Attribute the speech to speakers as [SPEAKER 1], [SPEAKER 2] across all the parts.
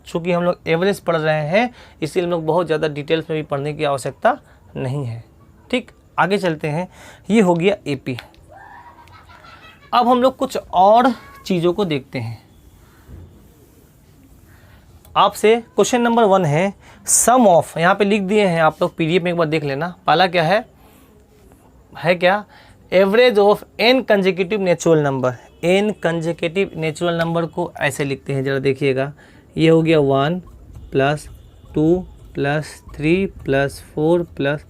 [SPEAKER 1] चूँकि हम लोग एवरेज पढ़ रहे हैं इसलिए हम लोग बहुत ज़्यादा डिटेल्स में भी पढ़ने की आवश्यकता नहीं है। ठीक, आगे चलते हैं। ये हो गया एपी। अब हम लोग कुछ और चीज़ों को देखते हैं। आपसे क्वेश्चन नंबर 1 है सम ऑफ, यहाँ पे लिख दिए हैं आप लोग, पीडीएफ में एक बार देख लेना। पहला क्या है क्या, average of n consecutive natural number. n consecutive natural number को ऐसे लिखते हैं, जरा देखिएगा। ये हो गया 1 + 2 + 3 + 4 +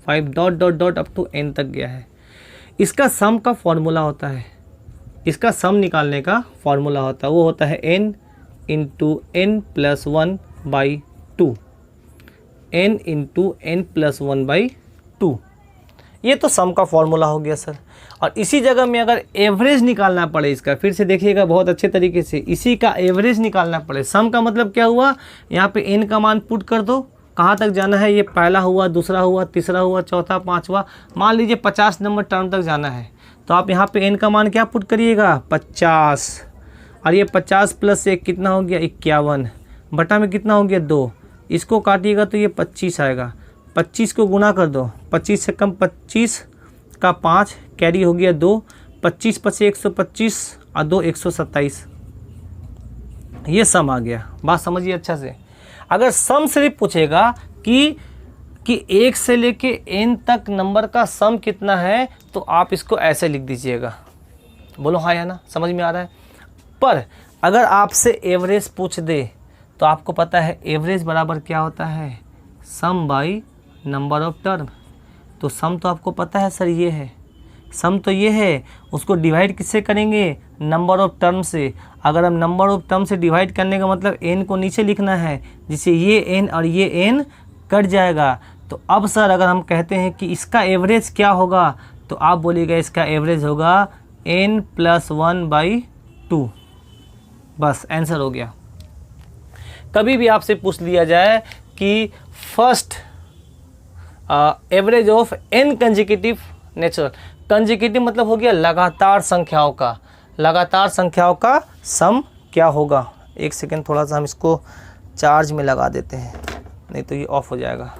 [SPEAKER 1] 5 dot dot dot up to n तक गया है। इसका सम का फॉर्मूला होता है, इसका सम निकालने का फॉर्मूला होता है, वो होता है n × n + 1/2, n × n + 1/2। ये तो सम का फॉर्मूला हो गया सर। और इसी जगह में अगर एवरेज निकालना पड़े इसका, फिर से देखिएगा बहुत अच्छे तरीके से, इसी का एवरेज निकालना पड़े। सम का मतलब क्या हुआ, यहाँ पे n का मान पुट कर दो, कहाँ तक जाना है, ये पहला हुआ, दूसरा हुआ, तीसरा हुआ, चौथा, पाँचवा, मान लीजिए 50 नंबर टर्म तक जाना है, तो आप यहाँ पे n का मान क्या पुट करिएगा, 50। और ये 50 + 1 कितना हो गया, 51, बटा में कितना हो गया, 2। इसको काटिएगा तो ये 25 आएगा। 25 को गुना कर दो, 25 से कम 25 का 5 कैरी हो गया 2, 25 + 5 125 और 2 127। ये सम आ गया। बात समझिए अच्छा से। अगर सम सिर्फ पूछेगा कि 1 से लेके n तक नंबर का सम कितना है, तो आप इसको ऐसे लिख दीजिएगा। बोलो हाँ या ना, समझ में आ रहा है। पर अगर आपसे एवरेज पूछ दे तो आपको पता है एवरेज बराबर क्या होता है, सम बाई नंबर ऑफ टर्म। तो सम तो आपको पता है सर, ये है सम, तो ये है, उसको डिवाइड किससे करेंगे, नंबर ऑफ टर्म से। अगर हम नंबर ऑफ टर्म से डिवाइड करने का मतलब n को नीचे लिखना है, जिससे ये n और ये n कट जाएगा। तो अब सर अगर हम कहते हैं कि इसका एवरेज क्या होगा, तो आप बोलिएगा इसका एवरेज होगा n + 1/2। बस आंसर हो गया। कभी भी आपसे पूछ लिया जाए कि first average of n consecutive natural, consecutive मतलब हो गया लगातार संख्याओं का, लगातार संख्याओं का सम क्या होगा। एक सेकेंड, थोड़ा सा हम इसको चार्ज में लगा देते हैं, नहीं तो ये ऑफ हो जाएगा।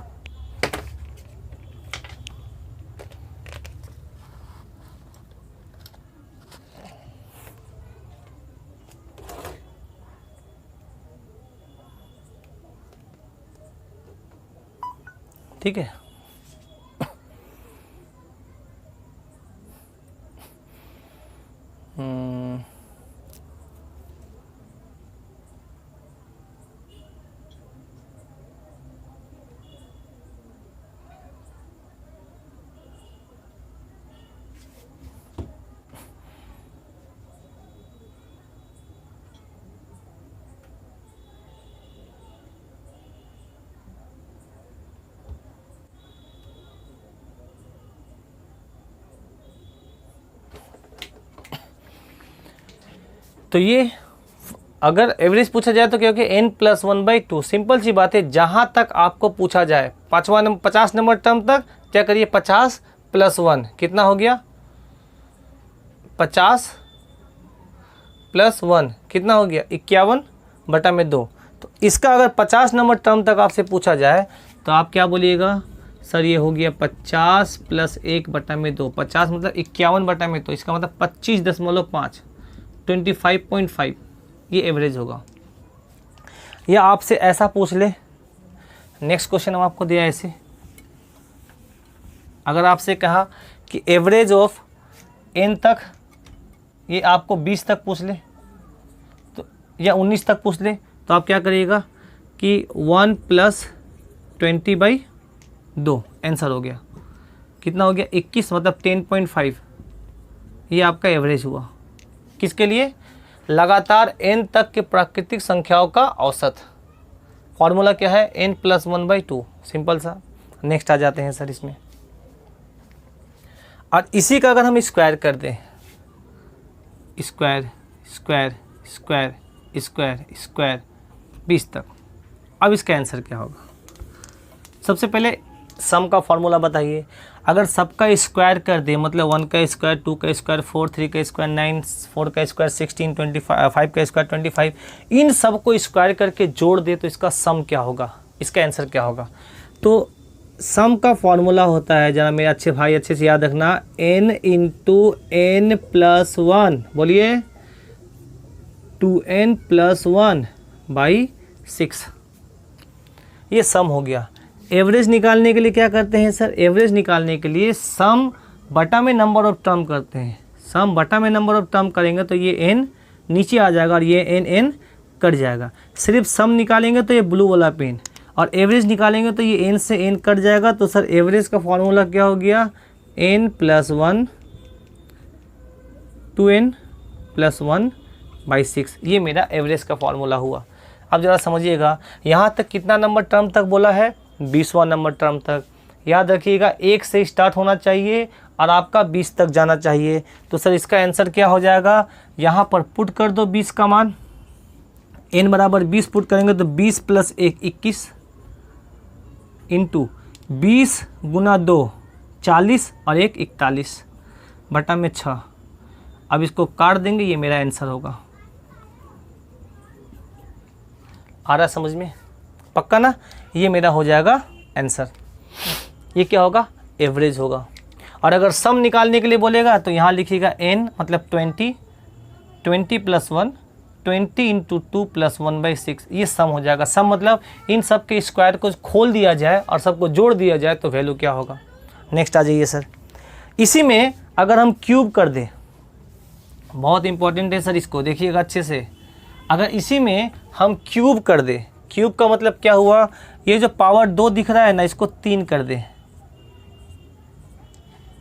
[SPEAKER 1] ठीक है, तो ये अगर एवरेज पूछा जाए तो क्या होगा, n + 1/2। सिंपल सी बात है, जहाँ तक आपको पूछा जाए 50 नंबर टर्म तक क्या करिए, 50 + 1 कितना हो गया, 50 + 1 कितना हो गया, 51/2। तो इसका अगर 50 नंबर टर्म तक आपसे पूछा जाए तो आप क्या बोलिएगा, सर ये हो गया 50 + 1/2। 50 मतलब 51/2, इसका मतलब 25.5, 25.5, ये एवरेज होगा। या आपसे ऐसा पूछ ले, नेक्स्ट क्वेश्चन हम आपको दिया ऐसे, अगर आपसे कहा कि एवरेज ऑफ n तक, ये आपको 20 तक पूछ ले तो, या 19 तक पूछ ले, तो आप क्या करिएगा कि 1 + 20/2 आंसर हो गया। कितना हो गया, 21 मतलब 10.5। ये आपका एवरेज हुआ। किसके लिए, लगातार n तक के प्राकृतिक संख्याओं का औसत। फॉर्मूला क्या है, n + 1/2, सिंपल सा। नेक्स्ट आ जाते हैं सर इसमें, और इसी का अगर हम स्क्वायर कर दें, square square square square square 20 तक, अब इसका आंसर क्या होगा। सबसे पहले सम का फॉर्मूला बताइए। अगर सबका स्क्वायर कर दे, मतलब 1 का स्क्वायर, 2 का स्क्वायर 4, 3 का स्क्वायर 9, 4 का स्क्वायर 16, 25, 5 का स्क्वायर 25, इन सब को स्क्वायर करके जोड़ दे तो इसका सम क्या होगा, इसका आंसर क्या होगा। तो सम का फॉर्मूला होता है, जरा मेरे अच्छे भाई अच्छे से याद रखना, n इंटू n प्लस 1, बोलिए 2n प्लस 1 बाई 6, ये सम हो गया। एवरेज निकालने के लिए क्या करते हैं सर, एवरेज निकालने के लिए सम बटा में नंबर ऑफ टर्म करते हैं। सम बटा में नंबर ऑफ टर्म करेंगे तो ये n नीचे आ जाएगा और ये n कट जाएगा। सिर्फ सम निकालेंगे तो ये ब्लू वाला पेन, और एवरेज निकालेंगे तो ये n से n कट जाएगा। तो सर एवरेज का फॉर्मूला क्या हो गया, n plus 1 2n plus 1 by 6, ये मेरा एवरेज का फॉर्मूला हुआ। अब ज़रा समझिएगा, यहाँ तक कितना नंबर टर्म तक बोला है, 20वां नंबर टर्म तक। याद रखिएगा 1 से स्टार्ट होना चाहिए और आपका 20 तक जाना चाहिए। तो सर इसका आंसर क्या हो जाएगा, यहाँ पर पुट कर दो 20 का मान, n बराबर 20 पुट करेंगे तो 20 प्लस 1 21 इंटू 20 गुना 2 40 और 1 41 बटा में 6। अब इसको काट देंगे, ये मेरा आंसर होगा। आ रहा समझ में, पक्का ना, ये मेरा हो जाएगा आंसर। ये क्या होगा, एवरेज होगा। और अगर सम निकालने के लिए बोलेगा तो यहाँ लिखिएगा n मतलब 20, 20 प्लस 1, 20 इंटू 2 प्लस 1 बाई 6, ये सम हो जाएगा। सम मतलब इन सब के स्क्वायर को खोल दिया जाए और सबको जोड़ दिया जाए तो वैल्यू क्या होगा। नेक्स्ट आ जाइए सर, इसी में अगर हम क्यूब कर दें, बहुत इंपॉर्टेंट है सर, इसको देखिएगा अच्छे से। अगर इसी में हम क्यूब कर दें, क्यूब का मतलब क्या हुआ, ये जो पावर 2 दिख रहा है ना, इसको 3 कर दें,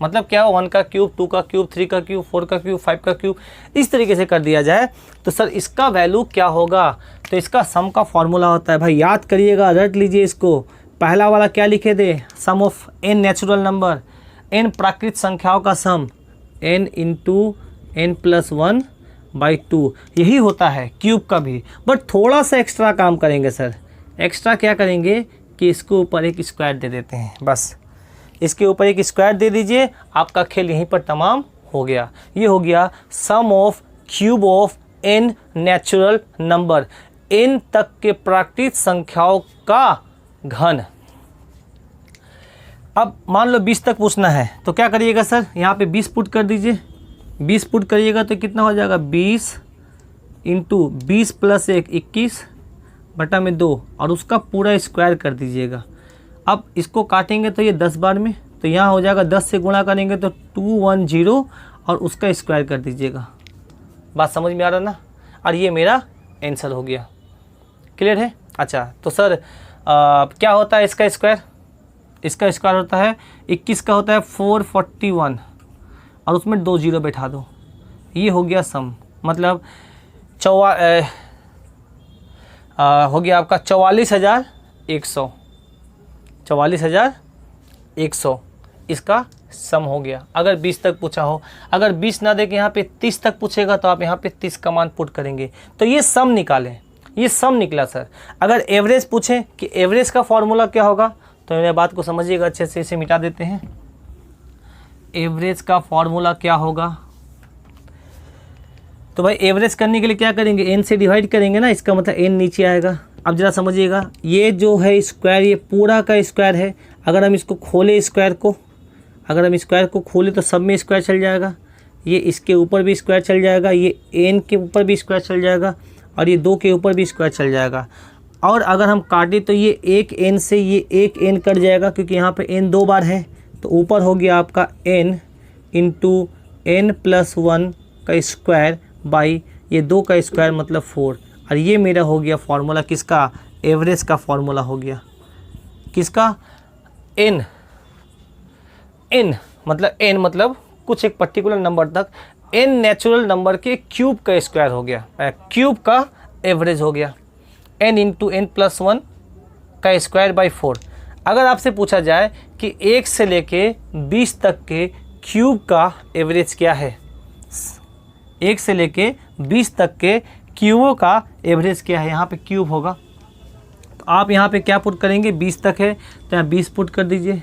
[SPEAKER 1] मतलब क्या हो, 1 का क्यूब, 2 का क्यूब, 3 का क्यूब, 4 का क्यूब, 5 का क्यूब, इस तरीके से कर दिया जाए तो सर इसका वैल्यू क्या होगा। तो इसका सम का फॉर्मूला होता है, भाई याद करिएगा, रट लीजिए इसको। पहला वाला क्या लिखे थे, sum of n natural number, n प्राकृत संख्याओं का sum, n into n plus 1 by 2, यही होता है क्यूब का भी। बट थोड़ा सा एक्स्ट्रा काम करेंगे सर। एक्स्ट्रा क्या करेंगे कि इसके ऊपर एक स्क्वायर दे देते हैं, बस इसके ऊपर एक स्क्वायर दे दीजिए, आपका खेल यहीं पर तमाम हो गया। ये हो गया sum of cube of n natural number, n तक के प्राकृत संख्याओं का घन। अब मान लो 20 तक पूछना है तो क्या करिएगा सर, यहाँ पे 20 पुट कर दीजिए। 20 पुट करिएगा तो कितना हो जाएगा, 20 इंटू 20 प्लस 1 21 बटा में 2, और उसका पूरा स्क्वायर कर दीजिएगा। अब इसको काटेंगे तो ये 10 बार में, तो यहाँ हो जाएगा 10 से गुणा करेंगे तो 210 और उसका स्क्वायर कर दीजिएगा। बात समझ में आ रहा ना, और ये मेरा आंसर हो गया। क्लियर है। अच्छा तो सर क्या होता है इसका स्क्वायर, इसका स्क्वायर होता है 21 का होता है 441 और उसमें 2 जीरो बैठा दो, ये हो गया सम, मतलब हो गया आपका 44,100, 44,100 इसका सम हो गया। अगर 20 तक पूछा हो, अगर 20 ना दे के यहाँ पे 30 तक पूछेगा तो आप यहाँ पे 30 का मान पुट करेंगे तो ये सम निकालें, ये सम निकला सर। अगर एवरेज पूछें कि एवरेज का फॉर्मूला क्या होगा तो मेरे बात को समझिएगा अच्छे से, इसे मिटा देते हैं। एवरेज का फॉर्मूला क्या होगा, तो भाई एवरेज करने के लिए क्या करेंगे, n से डिवाइड करेंगे ना, इसका मतलब n नीचे आएगा। अब जरा समझिएगा, ये जो है स्क्वायर, ये पूरा का स्क्वायर है। अगर हम इसको खोले स्क्वायर को, अगर हम स्क्वायर को खोले तो सब में स्क्वायर चल जाएगा, ये इसके ऊपर भी स्क्वायर चल जाएगा, ये n के ऊपर भी स्क्वायर चल जाएगा और ये 2 के ऊपर भी स्क्वायर चल जाएगा। और अगर हम काटें तो ये एक n से ये एक n कट जाएगा, क्योंकि यहाँ पे n 2 बार है, तो ऊपर हो गया आपका n इंटू n प्लस 1 का स्क्वायर बाई ये 2 का स्क्वायर मतलब 4, और ये मेरा हो गया फॉर्मूला किसका, एवरेज का फॉर्मूला हो गया। किसका, n, n मतलब कुछ एक पर्टिकुलर नंबर तक n नेचुरल नंबर के क्यूब का स्क्वायर हो गया, क्यूब का एवरेज हो गया, n इंटू n प्लस 1 का स्क्वायर बाई 4। अगर आपसे पूछा जाए कि 1 से लेके 20 तक के क्यूब का एवरेज क्या है, 1 से लेके 20 तक के क्यूबों का एवरेज क्या है, यहाँ पे क्यूब होगा तो आप यहाँ पे क्या पुट करेंगे, 20 तक है तो यहाँ 20 पुट कर दीजिए।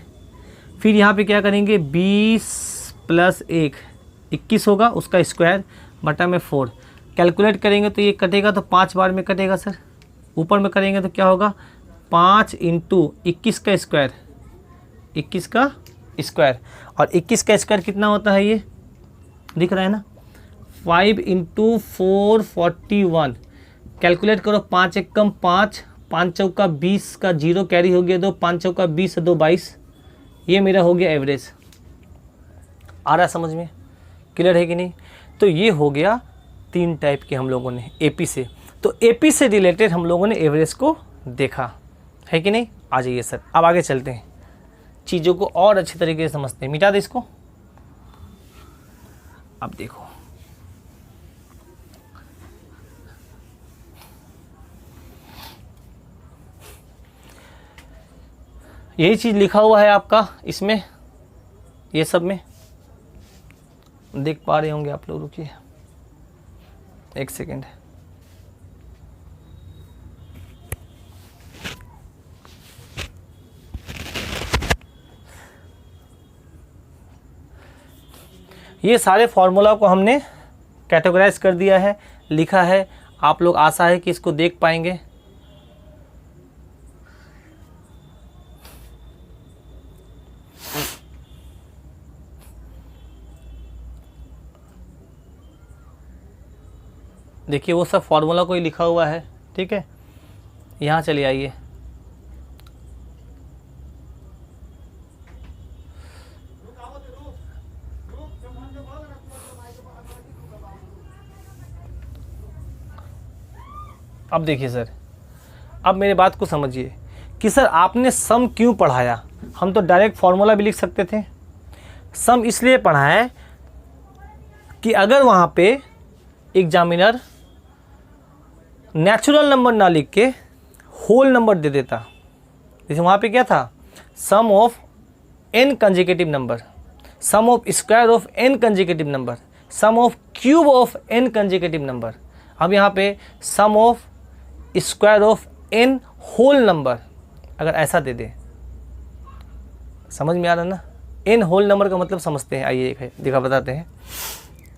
[SPEAKER 1] फिर यहाँ पे क्या करेंगे, 20 + 1 21 होगा, उसका स्क्वायर बटा में 4। कैलकुलेट करेंगे तो ये कटेगा तो 5 बार में कटेगा सर। ऊपर में करेंगे तो क्या होगा, 5 × 21 का स्क्वायर, 21 का स्क्वायर। और 21 का स्क्वायर कितना होता है, ये दिख रहा है ना, 5 × 4 41। कैलकुलेट करो, 5 × 1 = 5, 5 चौका 20 का 0 कैरी हो गया 2, 5 चौका 20 2 22। ये मेरा हो गया एवरेज। आ रहा समझ में, क्लियर है कि नहीं। तो ये हो गया 3 टाइप के हम लोगों ने एपी से। तो एपी से रिलेटेड हम लोगों ने एवरेज को देखा है कि नहीं। आ जाइए सर, अब आगे चलते हैं, चीज़ों को और अच्छे तरीके से समझते हैं। मिटा दे इसको। अब देखो, यही चीज़ लिखा हुआ है आपका इसमें, ये सब में देख पा रहे होंगे आप लोग। रुकिए 1 सेकेंड। ये सारे फॉर्मूला को हमने कैटेगराइज कर दिया है, लिखा है। आप लोग आशा है कि इसको देख पाएंगे। देखिए वो सब फॉर्मूला कोई लिखा हुआ है, ठीक है। यहाँ चले आइए, अब देखिए सर, अब मेरे बात को समझिए कि सर आपने सम क्यों पढ़ाया। हम तो डायरेक्ट फॉर्मूला भी लिख सकते थे। सम इसलिए पढ़ाया कि अगर वहाँ पे एग्जामिनर नेचुरल नंबर ना लिख के होल नंबर दे देता, जैसे वहाँ पे क्या था, sum of n consecutive number, sum of square of n consecutive number, sum of cube of n consecutive number. अब यहाँ पे sum of square of n whole number अगर ऐसा दे दे, समझ में आ रहा ना। n होल नंबर का मतलब समझते हैं, आइए देखा बताते हैं।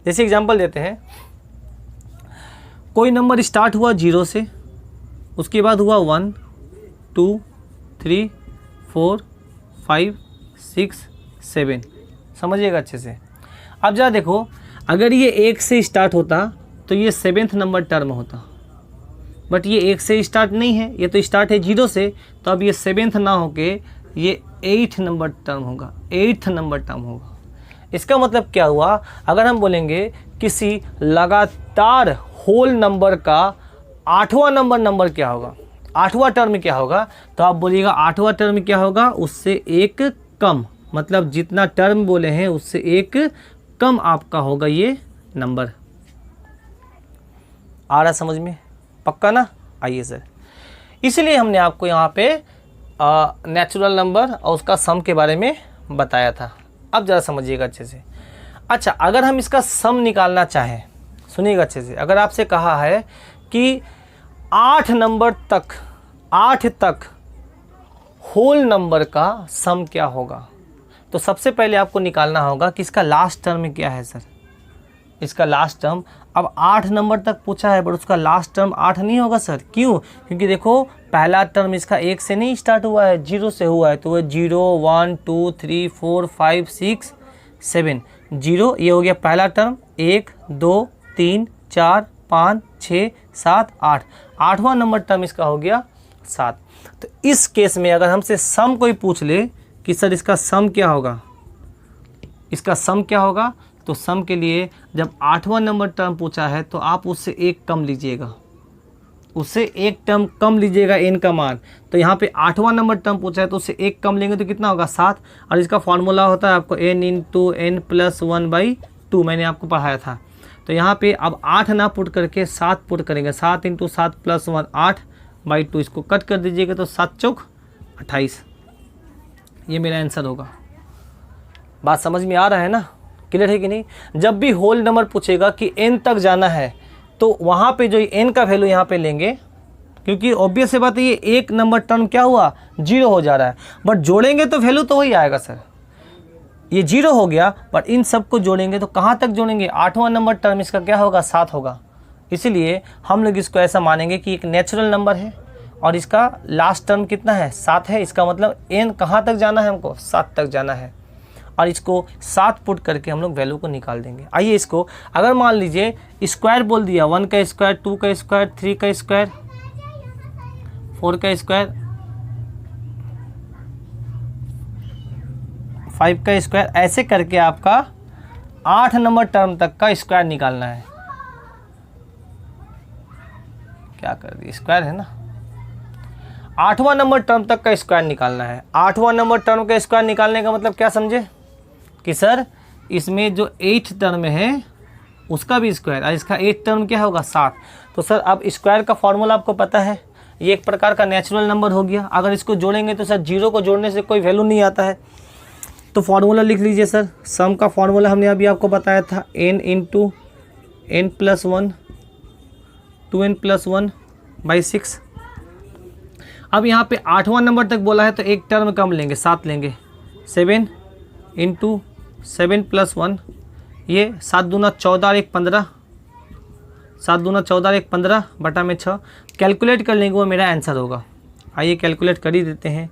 [SPEAKER 1] जैसे एग्जांपल देते हैं, कोई नंबर स्टार्ट हुआ 0 से, उसके बाद हुआ 1 2 3 4 5 6 7, समझिएगा अच्छे से। अब जरा देखो, अगर ये 1 से स्टार्ट होता तो ये 7th नंबर टर्म होता, बट ये 1 से स्टार्ट नहीं है, ये तो स्टार्ट है 0 से, तो अब ये 7th ना होके ये 8th नंबर टर्म होगा, 8th नंबर टर्म होगा। इसका मतलब क्या हुआ, अगर हम बोलेंगे किसी लगातार होल नंबर का 8वां नंबर क्या होगा, 8वां टर्म क्या होगा, तो आप बोलिएगा 8वां टर्म क्या होगा, उससे एक कम, मतलब जितना टर्म बोले हैं उससे एक कम आपका होगा ये नंबर। आ रहा समझ में, पक्का ना। आइए सर, इसलिए हमने आपको यहाँ पे नेचुरल नंबर और उसका सम के बारे में बताया था। अब ज़रा समझिएगा अच्छे से। अच्छा, अगर हम इसका सम निकालना चाहें, सुनिएगा अच्छे से, अगर आपसे कहा है कि 8 नंबर तक, 8 तक होल नंबर का सम क्या होगा, तो सबसे पहले आपको निकालना होगा कि इसका लास्ट टर्म क्या है सर, इसका लास्ट टर्म। अब 8 नंबर तक पूछा है, पर उसका लास्ट टर्म 8 नहीं होगा सर। क्यों? क्योंकि देखो पहला टर्म इसका 1 से नहीं स्टार्ट हुआ है, 0 से हुआ है, तो वो 0 1 2 3 4 5 6 7 0, ये हो गया पहला टर्म। 1 2 3 4 5 6 7 8, 8वां नंबर टर्म इसका हो गया 7। तो इस केस में अगर हमसे सम कोई पूछ ले कि सर इसका सम क्या होगा, इसका सम क्या होगा, तो सम के लिए जब 8वां नंबर टर्म पूछा है तो आप उससे एक कम लीजिएगा, उससे एक टर्म कम लीजिएगा n का मान। तो यहाँ पे 8वां नंबर टर्म पूछा है तो उससे एक कम लेंगे तो कितना होगा 7। और इसका फॉर्मूला होता है आपको n × n + 1/2, मैंने आपको पढ़ाया था। तो यहाँ पे अब 8 ना पुट करके 7 पुट करेंगे, 7 × 7 + 1 8/2, इसको कट कर दीजिएगा तो 7 चौक 28, ये मेरा आंसर होगा। बात समझ में आ रहा है ना, क्लियर है कि नहीं। जब भी होल नंबर पूछेगा कि n तक जाना है तो वहाँ पे जो n का वैल्यू यहाँ पे लेंगे, क्योंकि ऑब्वियस से बात है, ये एक नंबर टर्म क्या हुआ, 0 हो जा रहा है, बट जोड़ेंगे तो वैल्यू तो वही आएगा सर। ये 0 हो गया, बट इन सबको जोड़ेंगे तो कहाँ तक जोड़ेंगे, 8वां नंबर टर्म इसका क्या होगा, 7 होगा। इसीलिए हम लोग इसको ऐसा मानेंगे कि एक नेचुरल नंबर है और इसका लास्ट टर्म कितना है, 7 है। इसका मतलब n कहाँ तक जाना है, हमको 7 तक जाना है, और इसको 7 पुट करके हम लोग वैल्यू को निकाल देंगे। आइए इसको अगर मान लीजिए स्क्वायर बोल दिया, 1 का स्क्वायर, 2 का स्क्वायर, 3 का स्क्वायर, 4 का स्क्वायर, 5 का स्क्वायर, ऐसे करके आपका 8 नंबर टर्म तक का स्क्वायर निकालना है। क्या कर दिया, स्क्वायर है ना, 8वां नंबर टर्म तक का स्क्वायर निकालना है। 8वां नंबर टर्म का स्क्वायर निकालने का मतलब क्या समझे कि सर इसमें जो 8 टर्म है उसका भी स्क्वायर, और इसका 8 टर्म क्या होगा, 7। तो सर अब स्क्वायर का फॉर्मूला आपको पता है, ये एक प्रकार का नेचुरल नंबर हो गया। अगर इसको जोड़ेंगे तो सर 0 को जोड़ने से कोई वैल्यू नहीं आता है, तो फार्मूला लिख लीजिए सर। सम का फार्मूला हमने अभी आपको बताया था, n into n plus 1 2n plus 1/6। अब यहाँ पे 8वां नंबर तक बोला है तो एक टर्म कम लेंगे, 7 लेंगे, 7 इंटू 7 प्लस 1, ये 7 दूना 14 और 1 15, 7 दूना 14 और 1 15 बटा में 6। कैलकुलेट कर लेंगे, वो मेरा आंसर होगा। आइए कैलकुलेट कर ही देते हैं।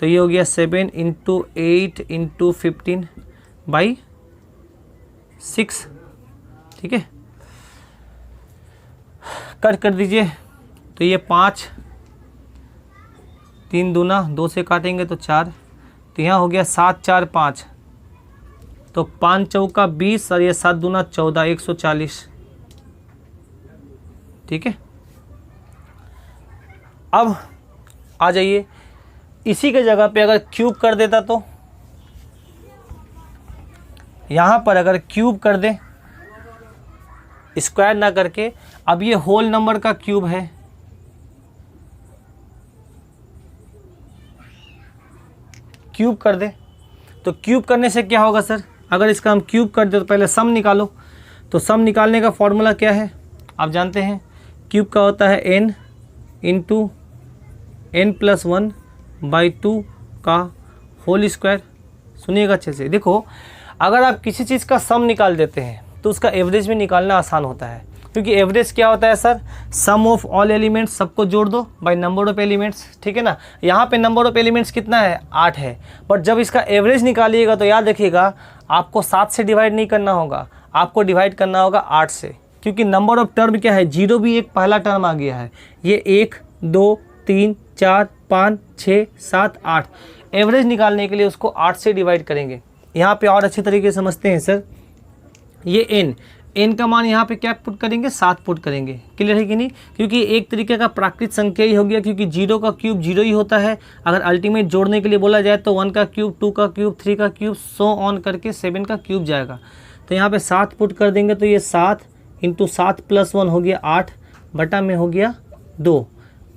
[SPEAKER 1] तो ये हो गया 7 इंटू 8 इंटू 15/6, ठीक है, कट कर दीजिए। तो ये 5, 3 दूना 2 से काटेंगे तो 4, तो यहाँ हो गया 7 4 5, तो 5 चौका 20 और ये 7 दूना 14, 140, ठीक है। अब आ जाइए, इसी के जगह पे अगर क्यूब कर देता तो, यहाँ पर अगर क्यूब कर दे, स्क्वायर ना करके, अब ये होल नंबर का क्यूब है, क्यूब कर दे, तो क्यूब करने से क्या होगा सर, अगर इसका हम क्यूब कर दे तो पहले सम निकालो। तो सम निकालने का फॉर्मूला क्या है, आप जानते हैं, क्यूब का होता है n इंटू n प्लस 1/2 का होल स्क्वायर। सुनिएगा अच्छे से, देखो अगर आप किसी चीज़ का सम निकाल देते हैं तो उसका एवरेज भी निकालना आसान होता है, क्योंकि एवरेज क्या होता है sir, sum of all elements, सबको जोड़ दो बाय नंबर ऑफ एलिमेंट्स, ठीक है ना। यहाँ पे नंबर ऑफ एलिमेंट्स कितना है, 8 है, बट जब इसका एवरेज निकालिएगा तो याद रखिएगा आपको 7 से डिवाइड नहीं करना होगा, आपको डिवाइड करना होगा 8 से, क्योंकि नंबर ऑफ टर्म क्या है, 0 भी एक पहला टर्म आ गया है। ये 1 2 3 4 5 6 7 8, एवरेज निकालने के लिए उसको 8 से डिवाइड करेंगे। यहाँ पे और अच्छे तरीके से समझते हैं सर, ये n का मान यहाँ पे क्या पुट करेंगे, 7 पुट करेंगे। क्लियर है कि नहीं, क्योंकि एक तरीके का प्राकृत संख्या ही हो गया, क्योंकि 0 का क्यूब 0 ही होता है। अगर अल्टीमेट जोड़ने के लिए बोला जाए तो 1 का क्यूब, 2 का क्यूब, 3 का क्यूब, सो ऑन करके 7 का क्यूब जाएगा। तो यहाँ पे 7 पुट कर देंगे, तो ये 7 इंटू 7 प्लस 1 हो गया 8 बटा में हो गया 2,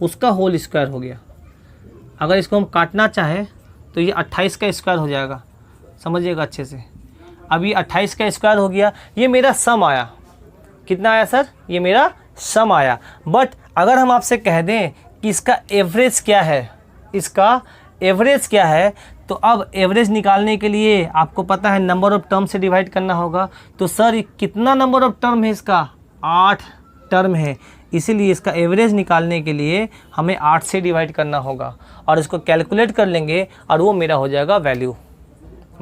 [SPEAKER 1] उसका होल स्क्वायर हो गया। अगर इसको हम काटना चाहें तो ये 28 का स्क्वायर हो जाएगा, समझिएगा अच्छे से। अभी 28 का स्क्वायर हो गया, ये मेरा सम आया। कितना आया सर, ये मेरा सम आया। बट अगर हम आपसे कह दें कि इसका एवरेज क्या है, इसका एवरेज क्या है, तो अब एवरेज निकालने के लिए आपको पता है नंबर ऑफ टर्म से डिवाइड करना होगा। तो सर कितना नंबर ऑफ टर्म है इसका, 8 टर्म है, इसीलिए इसका एवरेज निकालने के लिए हमें 8 से डिवाइड करना होगा और इसको कैलकुलेट कर लेंगे और वो मेरा हो जाएगा वैल्यू।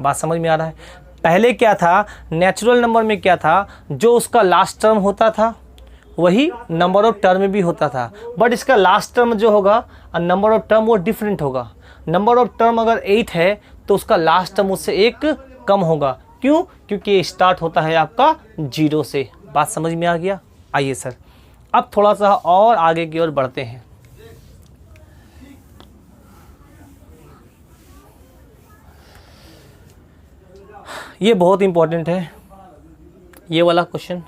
[SPEAKER 1] बात समझ में आ रहा है। पहले क्या था, नेचुरल नंबर में क्या था, जो उसका लास्ट टर्म होता था वही नंबर ऑफ टर्म भी होता था, बट इसका लास्ट टर्म जो होगा और नंबर ऑफ टर्म वो डिफरेंट होगा। नंबर ऑफ टर्म अगर 8 है तो उसका लास्ट टर्म उससे 1 कम होगा। क्यों, क्योंकि ये स्टार्ट होता है आपका 0 से। बात समझ में आ गया। आइए सर अब थोड़ा सा और आगे की ओर बढ़ते हैं। ये बहुत इंपॉर्टेंट है ये वाला question.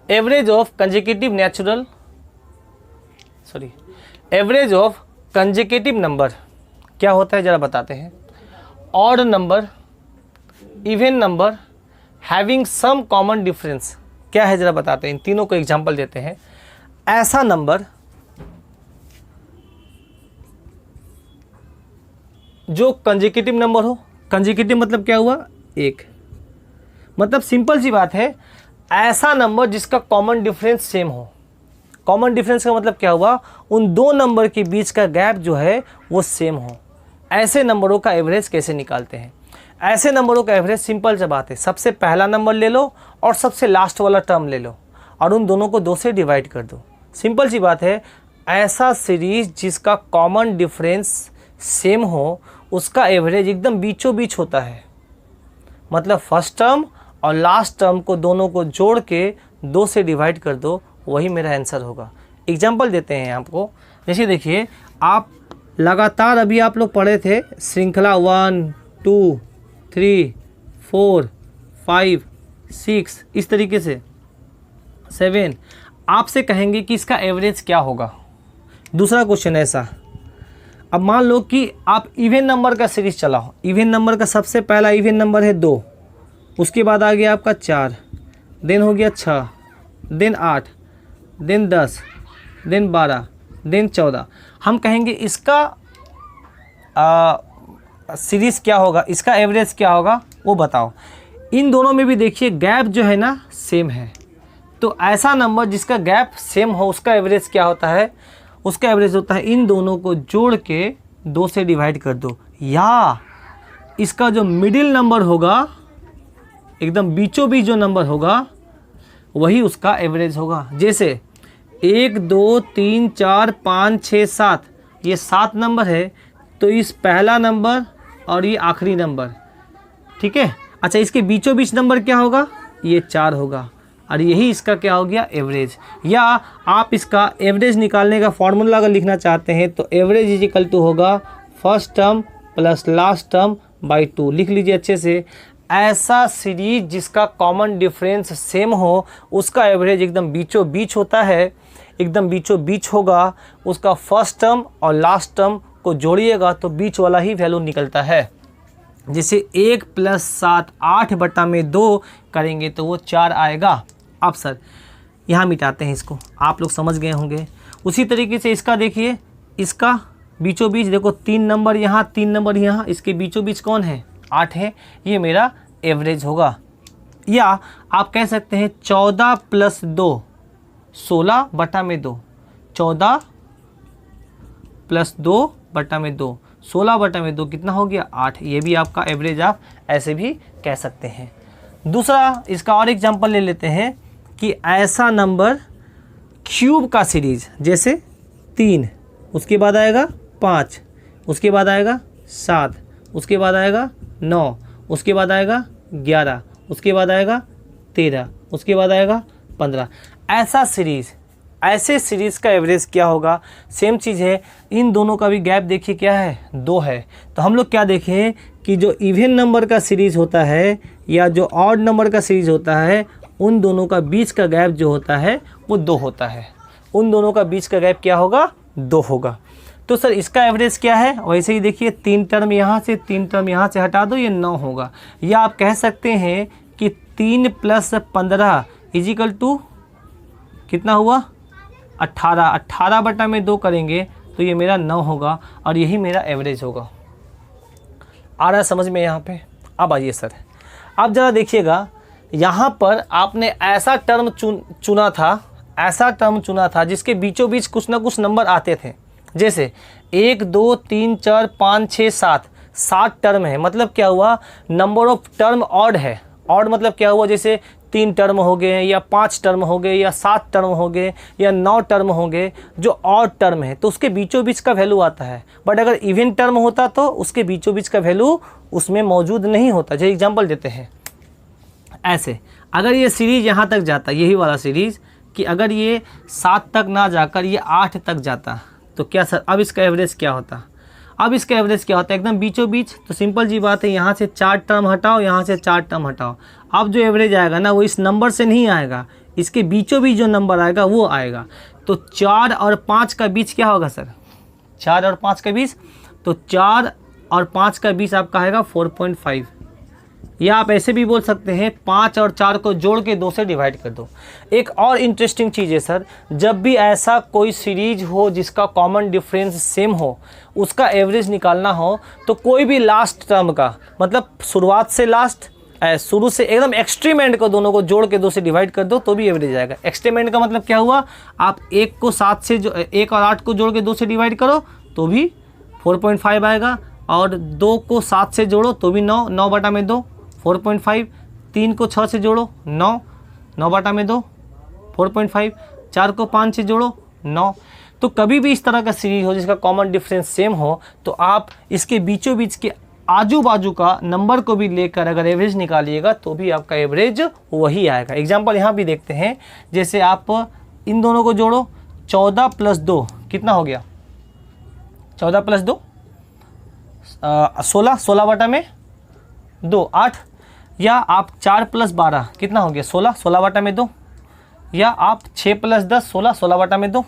[SPEAKER 1] Average of consecutive average of consecutive number क्या होता है जरा बताते हैं। Odd number, even number having some common difference, क्या है ज़रा बताते हैं, इन तीनों को एग्जाम्पल देते हैं। ऐसा नंबर जो कंसेक्यूटिव नंबर हो, कंसेक्यूटिव मतलब क्या हुआ, एक, मतलब सिंपल सी बात है, ऐसा नंबर जिसका कॉमन डिफरेंस सेम हो। कॉमन डिफरेंस का मतलब क्या हुआ, उन दो नंबर के बीच का गैप जो है वो सेम हो। ऐसे नंबरों का एवरेज कैसे निकालते हैं? ऐसे नंबरों का एवरेज सिंपल सी बात है, सबसे पहला नंबर ले लो और सबसे लास्ट वाला टर्म ले लो और उन दोनों को 2 से डिवाइड कर दो। सिंपल सी बात है, ऐसा सीरीज जिसका कॉमन डिफरेंस सेम हो उसका एवरेज एकदम बीचों बीच होता है। मतलब फर्स्ट टर्म और लास्ट टर्म को दोनों को जोड़ के 2 से डिवाइड कर दो, वही मेरा आंसर होगा। एग्जाम्पल देते हैं आपको, जैसे देखिए आप लगातार अभी आप लोग पढ़े थे श्रृंखला 1 2 3 4 5 6 इस तरीके से 7, आपसे कहेंगे कि इसका एवरेज क्या होगा। दूसरा क्वेश्चन ऐसा, अब मान लो कि आप इवन नंबर का सीरीज चलाओ, इवन नंबर का सबसे पहला इवन नंबर है 2, उसके बाद आ गया आपका 4, देन हो गया 6, देन 8, देन 10, देन 12, देन 14। हम कहेंगे इसका सीरीज़ क्या होगा, इसका एवरेज क्या होगा वो बताओ। इन दोनों में भी देखिए गैप जो है ना सेम है, तो ऐसा नंबर जिसका गैप सेम हो उसका एवरेज क्या होता है, उसका एवरेज होता है इन दोनों को जोड़ के 2 से डिवाइड कर दो, या इसका जो मिडिल नंबर होगा एकदम बीचों बीच जो नंबर होगा वही उसका एवरेज होगा। जैसे 1 2 3 4 5 6 7 ये 7 नंबर है, तो इस पहला नंबर और ये आखिरी नंबर, ठीक है। अच्छा, इसके बीचों बीच नंबर क्या होगा, ये 4 होगा और यही इसका क्या हो गया, एवरेज। या आप इसका एवरेज निकालने का फॉर्मूला अगर लिखना चाहते हैं तो एवरेज इज इक्वल टू होगा first term plus last term by 2। लिख लीजिए अच्छे से, ऐसा सीरीज जिसका कॉमन डिफरेंस सेम हो उसका एवरेज एकदम बीचों बीच होता है, एकदम बीचों बीच होगा। उसका फर्स्ट टर्म और लास्ट टर्म को जोड़िएगा तो बीच वाला ही वैल्यू निकलता है। जैसे 1 + 7 8/2 करेंगे तो वो 4 आएगा। अब सर यहाँ मिटाते हैं इसको, आप लोग समझ गए होंगे। उसी तरीके से इसका देखिए, इसका बीचों बीच देखो 3 नंबर यहाँ 3 नंबर यहाँ, इसके बीचों बीच कौन है, 8 है, ये मेरा एवरेज होगा। या आप कह सकते हैं 14 + 2 16/2, 14 + 2/2, 16/2 कितना हो गया, 8। ये भी आपका एवरेज आप ऐसे भी कह सकते हैं। दूसरा इसका और एग्जांपल ले लेते हैं कि ऐसा नंबर क्यूब का सीरीज, जैसे 3, उसके बाद आएगा 5, उसके बाद आएगा 7, उसके बाद आएगा 9, उसके बाद आएगा 11, उसके बाद आएगा 13, उसके बाद आएगा 15। ऐसा सीरीज़, ऐसे सीरीज़ का एवरेज क्या होगा। सेम चीज़ है, इन दोनों का भी गैप देखिए क्या है, 2 है। तो हम लोग क्या देखें कि जो इवन नंबर का सीरीज़ होता है या जो ऑड नंबर का सीरीज़ होता है, उन दोनों का बीच का गैप जो होता है वो 2 होता है। उन दोनों का बीच का गैप क्या होगा, 2 होगा। तो सर इसका एवरेज क्या है, वैसे ही देखिए 3 टर्म यहाँ से 3 टर्म यहाँ से हटा दो, ये 9 होगा। या आप कह सकते हैं कि 3 + 15 = कितना हुआ, 18। 18/2 करेंगे तो ये मेरा 9 होगा और यही मेरा एवरेज होगा। आ रहा है समझ में यहाँ पे। अब आइए सर, अब ज़रा देखिएगा, यहाँ पर आपने ऐसा टर्म चुना था, ऐसा टर्म चुना था जिसके बीचों बीच कुछ ना कुछ नंबर आते थे। जैसे 1 2 3 4 5 6 7, 7 टर्म है। मतलब क्या हुआ, नंबर ऑफ टर्म ऑड है। ऑड मतलब क्या हुआ, जैसे 3 टर्म हो गए या 5 टर्म हो गए या 7 टर्म हो गए या 9 टर्म हो गए, जो ऑड टर्म है तो उसके बीचों बीच का वैल्यू आता है। बट अगर इवन टर्म होता तो उसके बीचों बीच का वैल्यू उसमें मौजूद नहीं होता। जैसे एग्जांपल देते हैं, ऐसे अगर ये सीरीज़ यहाँ तक जाता, यही वाला सीरीज़, कि अगर ये 7 तक ना जाकर ये 8 तक जाता तो क्या सर, अब इसका एवरेज क्या होता। अब इसका एवरेज क्या होता है, एकदम बीचों बीच। तो सिंपल जी बात है, यहाँ से 4 टर्म हटाओ, यहाँ से 4 टर्म हटाओ। अब जो एवरेज आएगा ना वो इस नंबर से नहीं आएगा, इसके बीचों बीच जो नंबर आएगा वो आएगा। तो 4 और 5 का बीच क्या होगा सर, 4 और 5 का बीच, तो 4 और 5 का बीच आपका आएगा 4.5। या आप ऐसे भी बोल सकते हैं 5 और 4 को जोड़ के 2 से डिवाइड कर दो। एक और इंटरेस्टिंग चीज़ है सर, जब भी ऐसा कोई सीरीज हो जिसका कॉमन डिफरेंस सेम हो, उसका एवरेज निकालना हो, तो कोई भी लास्ट टर्म का मतलब शुरुआत से लास्ट, शुरू से एकदम एक्सट्रीम एंड को दोनों को जोड़ के 2 से डिवाइड कर दो तो भी एवरेज आएगा। एक्सट्रीम एंड का मतलब क्या हुआ, आप 1 को 7 से 1 और 8 को जोड़ के 2 से डिवाइड करो तो भी 4.5 आएगा, और 2 को 7 से जोड़ो तो भी 9, 9 बटा में 2 4.5, 3 को 6 से जोड़ो 9, 9 बटा में 2 4.5, 4 को 5 से जोड़ो 9। तो कभी भी इस तरह का सीरीज हो जिसका कॉमन डिफरेंस सेम हो, तो आप इसके बीचों बीच के आजू बाजू का नंबर को भी लेकर अगर एवरेज निकालिएगा तो भी आपका एवरेज वही आएगा। एग्जाम्पल यहाँ भी देखते हैं, जैसे आप इन दोनों को जोड़ो, 14 + 2 कितना हो गया, 14 + 2 16, 16 बटा में 2 8, या आप 4 + 12 कितना हो गया 16, 16 बटा में 2, या आप 6 + 10 16, 16 बटा में 2,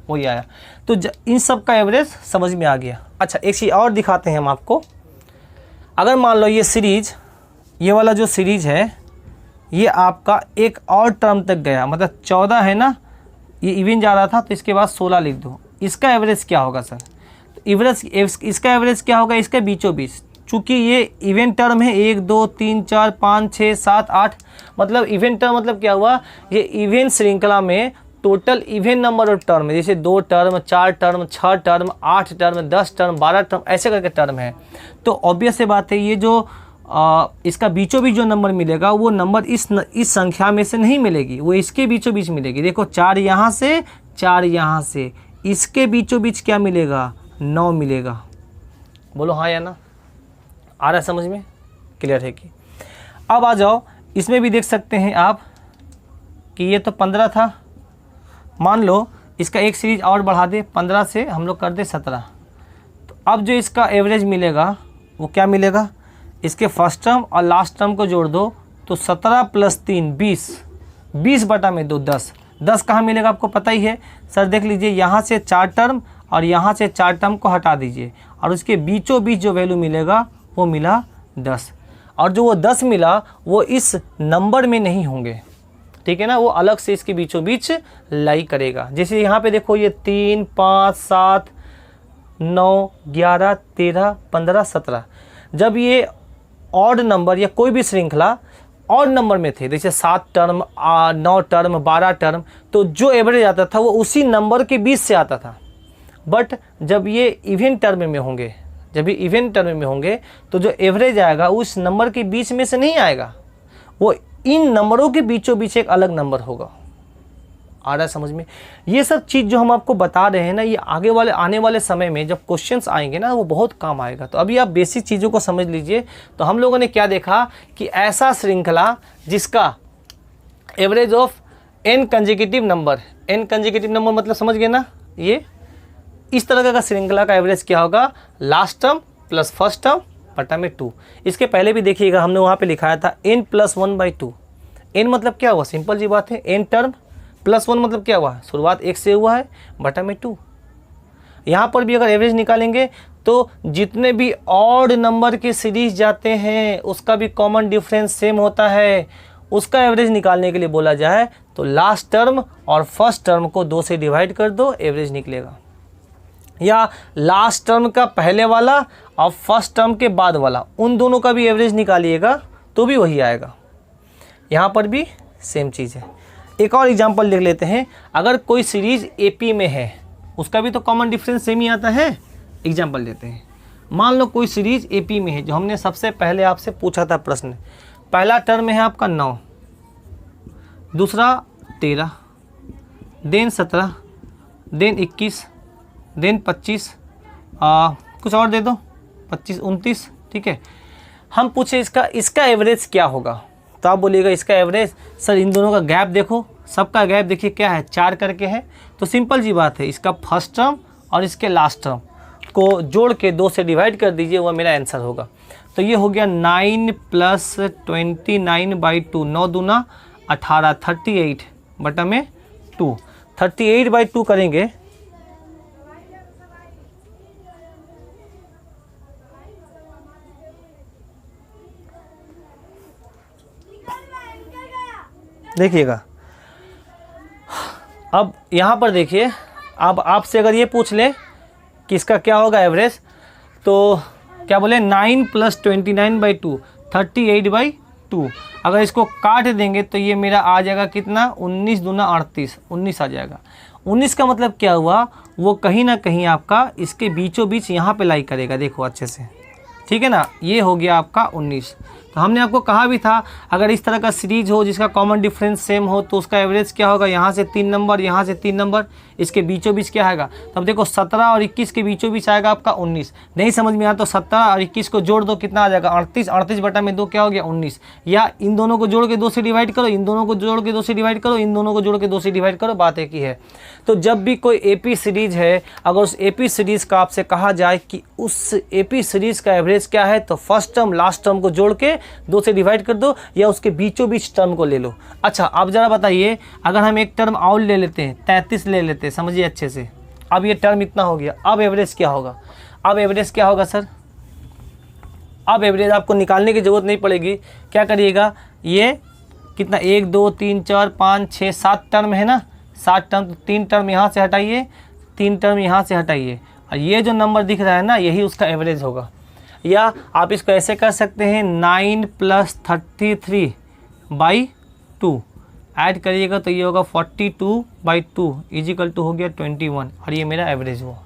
[SPEAKER 1] वही आया। तो इन सब का एवरेज समझ में आ गया। अच्छा, एक चीज़ और दिखाते हैं हम आपको। अगर मान लो ये सीरीज, ये वाला जो सीरीज है, ये आपका एक और टर्म तक गया, मतलब 14 है ना, ये इवन जा रहा था तो इसके बाद 16 लिख दो, इसका एवरेज क्या होगा सर, इसका एवरेज क्या होगा, इसके बीचों बीच, चूँकि ये इवेंट टर्म है 1 2 3 4 5 6 7 8, मतलब इवेंट टर्म मतलब क्या हुआ, ये इवेंट श्रृंखला में total event number of term है, जैसे 2 term 4 term 6 term 8 term 10 term 12 term ऐसे करके टर्म है। तो ऑब्वियस से बात है, ये जो इसका बीचों बीच जो नंबर मिलेगा वो नंबर इस संख्या में से नहीं मिलेगी, वो इसके बीचों बीच मिलेगी। देखो 4 यहाँ से 4 यहाँ से, इसके बीचों बीच क्या मिलेगा, 9 मिलेगा। बोलो हाँ या ना, आ रहा है समझ में, क्लियर है कि। अब आ जाओ, इसमें भी देख सकते हैं आप कि ये तो 15 था, मान लो इसका एक सीरीज और बढ़ा दे, 15 से हम लोग कर दे 17, तो अब जो इसका एवरेज मिलेगा वो क्या मिलेगा, इसके फर्स्ट टर्म और लास्ट टर्म को जोड़ दो तो 17 + 3 20, 20 बटा में 2 10, 10 कहाँ मिलेगा आपको पता ही है सर, देख लीजिए यहाँ से 4 टर्म और यहाँ से 4 टर्म को हटा दीजिए, और उसके बीचों बीच जो वैल्यू मिलेगा वो मिला 10, और जो वो 10 मिला वो इस नंबर में नहीं होंगे, ठीक है ना, वो अलग से इसके बीचों बीच लाई करेगा। जैसे यहाँ पे देखो, ये 3 5 7 9 11 13 15 17, जब ये ऑड नंबर या कोई भी श्रृंखला ऑड नंबर में थे, जैसे 7 टर्म 9 टर्म 12 टर्म, तो जो एवरेज आता था वो उसी नंबर के बीच से आता था। बट जब ये इवेंट टर्म में होंगे, जब ये इवेंट टर्म में होंगे तो जो एवरेज आएगा उस नंबर के बीच में से नहीं आएगा, वो इन नंबरों के बीचों बीच एक अलग नंबर होगा। आ रहा है समझ में। ये सब चीज़ जो हम आपको बता रहे हैं ना, ये आने वाले समय में जब क्वेश्चंस आएंगे ना, वो बहुत काम आएगा। तो अभी आप बेसिक चीज़ों को समझ लीजिए। तो हम लोगों ने क्या देखा कि ऐसा श्रृंखला जिसका average of n consecutive number, n consecutive number मतलब समझ गए ना, ये इस तरह का श्रृंखला का एवरेज क्या होगा, last term plus first term बटा में 2। इसके पहले भी देखिएगा हमने वहाँ पे लिखाया था n + 1/2। n मतलब क्या हुआ, सिंपल जी बात है, n टर्म +1 मतलब क्या हुआ, शुरुआत 1 से हुआ है बटा में 2। यहाँ पर भी अगर एवरेज निकालेंगे तो जितने भी ऑड नंबर के सीरीज जाते हैं उसका भी कॉमन डिफरेंस सेम होता है। उसका एवरेज निकालने के लिए बोला जाए तो लास्ट टर्म और फर्स्ट टर्म को 2 से डिवाइड कर दो, एवरेज निकलेगा। या लास्ट टर्म का पहले वाला और फर्स्ट टर्म के बाद वाला, उन दोनों का भी एवरेज निकालिएगा तो भी वही आएगा। यहाँ पर भी सेम चीज़ है। एक और एग्जांपल लिख लेते हैं। अगर कोई सीरीज एपी में है उसका भी तो कॉमन डिफरेंस सेम ही आता है। एग्जांपल लेते हैं, मान लो कोई सीरीज एपी में है, जो हमने सबसे पहले आपसे पूछा था प्रश्न। पहला टर्म है आपका 9, दूसरा 13, देन 17, देन 21, देन 25, कुछ और दे दो 25 29, ठीक है। हम पूछे इसका एवरेज क्या होगा, तो आप बोलिएगा इसका एवरेज सर इन दोनों का गैप देखो, सबका गैप देखिए क्या है, 4 करके है। तो सिंपल जी बात है, इसका फर्स्ट टर्म और इसके लास्ट टर्म को जोड़ के 2 से डिवाइड कर दीजिए, वह मेरा आंसर होगा। तो ये हो गया 9 + 29/2, 9 दूना 18, 38 बटा में 2। 38/2 करेंगे देखिएगा, अब यहाँ पर देखिए, अब आपसे अगर ये पूछ ले कि इसका क्या होगा एवरेज, तो क्या बोले 9 + 29/2 38/2। अगर इसको काट देंगे तो ये मेरा आ जाएगा कितना, 19 दूना 38, 19 आ जाएगा। 19 का मतलब क्या हुआ, वो कहीं ना कहीं आपका इसके बीचों बीच यहाँ पे लाई करेगा, देखो अच्छे से, ठीक है ना। ये हो गया आपका 19। तो हमने आपको कहा भी था अगर इस तरह का सीरीज हो जिसका कॉमन डिफरेंस सेम हो तो उसका एवरेज क्या होगा, यहाँ से 3 नंबर, यहाँ से 3 नंबर, इसके बीचों बीच क्या आएगा। तब देखो 17 और 21 के बीचों बीच आएगा आपका 19। नहीं समझ में आया तो 17 और 21 को जोड़ दो, कितना आ जाएगा 38, 38/2 क्या हो गया 19। या इन दोनों को जोड़ के 2 से डिवाइड करो, इन दोनों को जोड़ के 2 से डिवाइड करो, इन दोनों को जोड़ के 2 से डिवाइड करो, बात एक ही है। तो जब भी कोई एपी सीरीज है, अगर उस एपी सीरीज का आपसे कहा जाए कि उस एपी सीरीज का एवरेज क्या है, तो फर्स्ट टर्म लास्ट टर्म को जोड़ के 2 से डिवाइड कर दो या उसके बीचों बीच टर्म को ले लो। अच्छा अब जरा बताइए, अगर हम एक टर्म और ले लेते हैं, 33 ले लेते हैं, समझिए अच्छे से। अब ये टर्म इतना हो गया, अब एवरेज क्या होगा, अब एवरेज क्या होगा सर, अब एवरेज आपको निकालने की जरूरत नहीं पड़ेगी। क्या करिएगा, ये कितना 1 2 3 4 5 6 7 टर्म है ना, 7 टर्म, तो 3 टर्म यहाँ से हटाइए, 3 टर्म यहाँ से हटाइए, और ये जो नंबर दिख रहा है ना, यही उसका एवरेज होगा। या आप इसको ऐसे कर सकते हैं 9 + 33/2 ऐड करिएगा तो ये होगा 42/2 = हो गया 21, और ये मेरा एवरेज हुआ।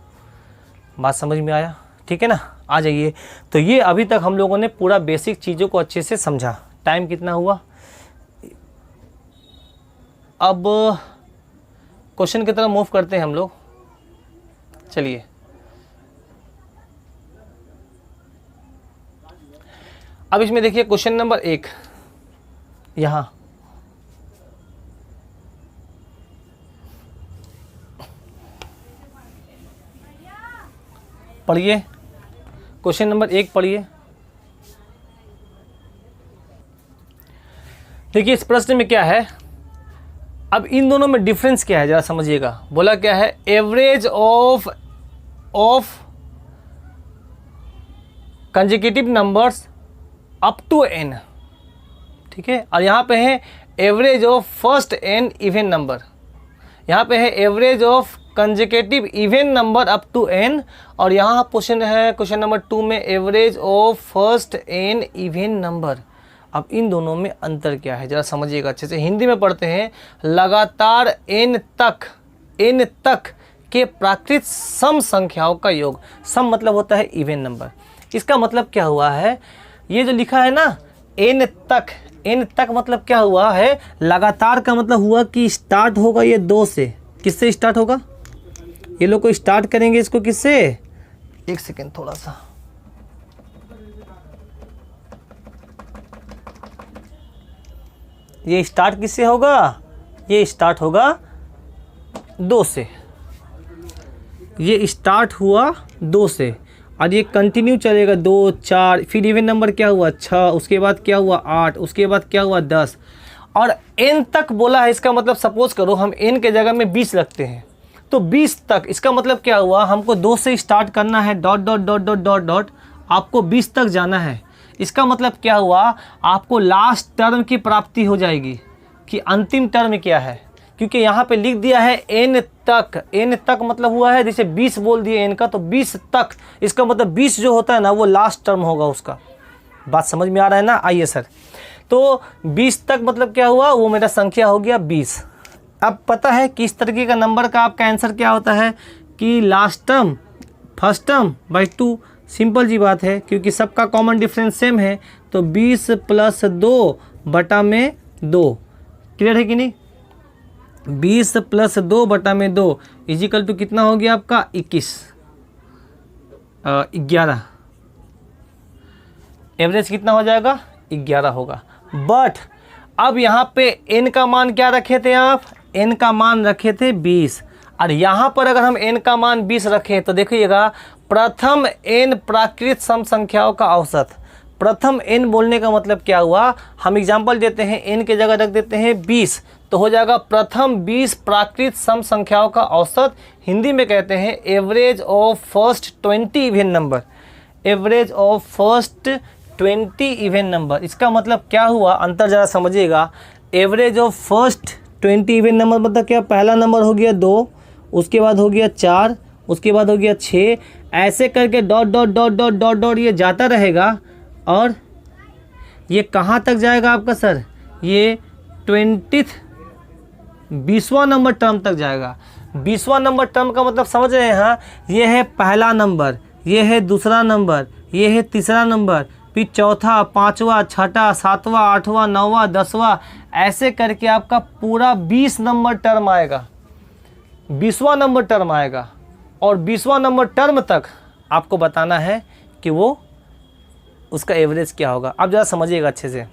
[SPEAKER 1] बात समझ में आया, ठीक है ना। आ जाइए, तो ये अभी तक हम लोगों ने पूरा बेसिक चीज़ों को अच्छे से समझा। टाइम कितना हुआ, अब क्वेश्चन की तरफ मूव करते हैं हम लोग। चलिए, अब इसमें देखिए क्वेश्चन नंबर 1, यहाँ पढ़िए, क्वेश्चन नंबर 1 पढ़िए। देखिए इस प्रश्न में क्या है, अब इन दोनों में डिफरेंस क्या है जरा समझिएगा। बोला क्या है, average of consecutive numbers up to n, ठीक है। और यहाँ पे है average of first n even number, यहाँ पे है average of consecutive even number up to n, और यहाँ क्वेश्चन है क्वेश्चन नंबर 2 में average of first n even number. अब इन दोनों में अंतर क्या है जरा समझिएगा अच्छे से। हिंदी में पढ़ते हैं, लगातार n तक के प्राकृत सम संख्याओं का योग। सम मतलब होता है इवन नंबर। इसका मतलब क्या हुआ है, ये जो लिखा है ना n तक मतलब क्या हुआ है, लगातार का मतलब हुआ कि स्टार्ट होगा ये 2 से। किससे स्टार्ट होगा, ये लोग को स्टार्ट करेंगे इसको किससे, एक सेकेंड थोड़ा सा, ये स्टार्ट किससे होगा, ये स्टार्ट होगा 2 से, ये स्टार्ट हुआ 2 से, और ये कंटिन्यू चलेगा 2 4, फिर इवन नंबर क्या हुआ 6, उसके बाद क्या हुआ 8, उसके बाद क्या हुआ 10, और n तक बोला है। इसका मतलब सपोज करो हम n के जगह में 20 रखते हैं, तो 20 तक, इसका मतलब क्या हुआ, हमको 2 से स्टार्ट करना है, dot dot dot dot dot dot, आपको 20 तक जाना है। इसका मतलब क्या हुआ, आपको लास्ट टर्म की प्राप्ति हो जाएगी कि अंतिम टर्म क्या है, क्योंकि यहाँ पे लिख दिया है n तक मतलब हुआ है, जैसे 20 बोल दिए n का, तो 20 तक, इसका मतलब 20 जो होता है ना वो लास्ट टर्म होगा उसका। बात समझ में आ रहा है ना। आइए सर, तो 20 तक मतलब क्या हुआ, वो मेरा संख्या हो गया 20। अब पता है किस तरीके का नंबर का आपका आंसर क्या होता है कि last term first term by 2। Simple जी बात है, क्योंकि सबका कॉमन डिफरेंस सेम है, तो 20 + 2/2, क्लियर है कि नहीं। 20 + 2/2 = कितना हो गया आपका 11। एवरेज कितना हो जाएगा 11 होगा। बट अब यहाँ पे n का मान क्या रखे थे आप, n का मान रखे थे 20, और यहाँ पर अगर हम n का मान 20 रखें तो देखिएगा प्रथम n प्राकृत सम संख्याओं का औसत। प्रथम n बोलने का मतलब क्या हुआ, हम एग्जांपल देते हैं, n के जगह रख देते हैं 20, तो हो जाएगा प्रथम 20 प्राकृत सम संख्याओं का औसत। हिंदी में कहते हैं average of first 20 even number, average of first 20 even number. इसका मतलब क्या हुआ, अंतर ज़रा समझिएगा। Average of first 20 even number मतलब क्या, पहला नंबर हो गया 2, उसके बाद हो गया 4, उसके बाद हो गया 6, ऐसे करके dot dot dot dot dot dot ये जाता रहेगा और ये कहाँ तक जाएगा आपका सर, ये 20वां नंबर टर्म तक जाएगा। 20वां नंबर टर्म का मतलब समझ रहे हैं, हाँ, ये है पहला नंबर, ये है दूसरा नंबर, ये है तीसरा नंबर, फिर चौथा, पाँचवा, छठा, सातवां, आठवां, नौवां, 10वां, ऐसे करके आपका पूरा 20 नंबर टर्म आएगा, 20वां नंबर टर्म आएगा। और 20वां नंबर टर्म तक आपको बताना है कि वो उसका एवरेज क्या होगा। अब ज़रा समझिएगा अच्छे से।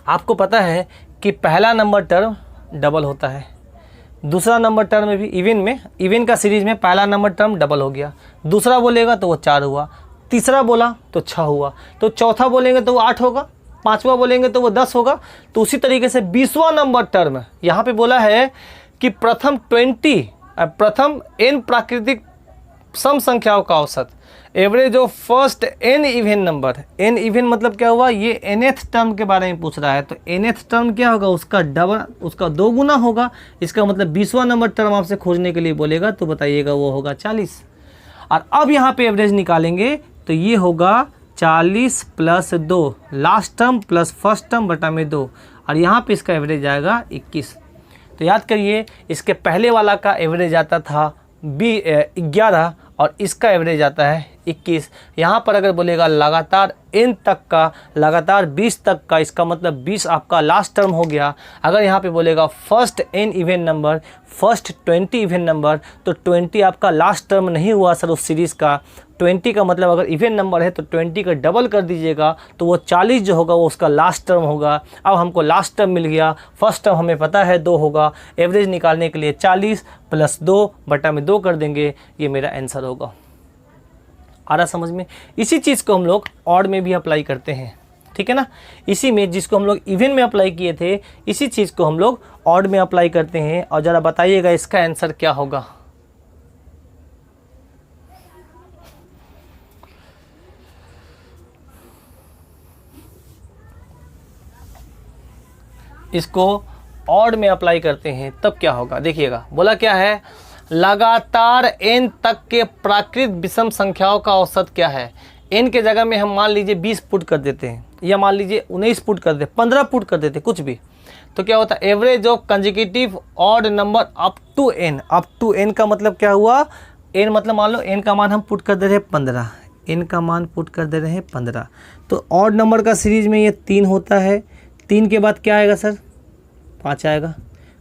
[SPEAKER 1] आपको पता है कि पहला नंबर टर्म डबल होता है, दूसरा नंबर टर्म में भी इवन का सीरीज़ में पहला नंबर टर्म डबल हो गया, दूसरा बोलेगा तो वो 4 हुआ, तीसरा बोला तो 6 हुआ, तो चौथा बोलेंगे तो वो 8 होगा, पाँचवा बोलेंगे तो वो 10 होगा। तो उसी तरीके से 20वां नंबर टर्म यहाँ पे बोला है कि प्रथम n प्राकृतिक सम संख्याओं का औसत, average of first n even number. n even मतलब क्या हुआ, ये nth टर्म के बारे में पूछ रहा है, तो nth टर्म क्या होगा, उसका डबल, उसका 2 गुना होगा। इसका मतलब 20वां नंबर टर्म आपसे खोजने के लिए बोलेगा तो बताइएगा वो होगा 40। और अब यहाँ पे एवरेज निकालेंगे तो ये होगा 40 + 2, last term plus first term बटा में 2, और यहाँ पे इसका एवरेज आएगा 21। तो याद करिए, इसके पहले वाला का एवरेज आता था 11 और इसका एवरेज आता है 21। यहाँ पर अगर बोलेगा लगातार n तक का, लगातार 20 तक का, इसका मतलब 20 आपका लास्ट टर्म हो गया। अगर यहाँ पे बोलेगा first n even number, first 20 even number, तो 20 आपका लास्ट टर्म नहीं हुआ सर उस सीरीज़ का। 20 का मतलब अगर इवन नंबर है तो 20 का डबल कर दीजिएगा, तो वो 40 जो होगा वो उसका लास्ट टर्म होगा। अब हमको लास्ट टर्म मिल गया, फर्स्ट टर्म हमें पता है 2 होगा। एवरेज निकालने के लिए 40 + 2 बटा में 2 कर देंगे, ये मेरा आंसर होगा। आ रहा समझ में? इसी चीज़ को हम लोग ऑड में भी अप्लाई करते हैं, ठीक है ना। इसी में जिसको हम लोग इवन में अप्लाई किए थे, इसी चीज़ को हम लोग ऑड में अप्लाई करते हैं। और ज़रा बताइएगा इसका आंसर क्या होगा। इसको ऑड में अप्लाई करते हैं तब क्या होगा, देखिएगा। बोला क्या है, लगातार n तक के प्राकृत विषम संख्याओं का औसत क्या है। n के जगह में हम मान लीजिए 20 पुट कर देते हैं, या मान लीजिए 19 पुट कर देते, 15 पुट कर देते, कुछ भी, तो क्या होता है, average of consecutive odd number up to n। Up to n का मतलब क्या हुआ, n मतलब मान लो n का मान हम पुट कर दे रहे हैं 15, n का मान पुट कर दे रहे हैं 15, तो ऑड नंबर का सीरीज में ये 3 होता है। 3 के बाद क्या आएगा सर, 5 आएगा,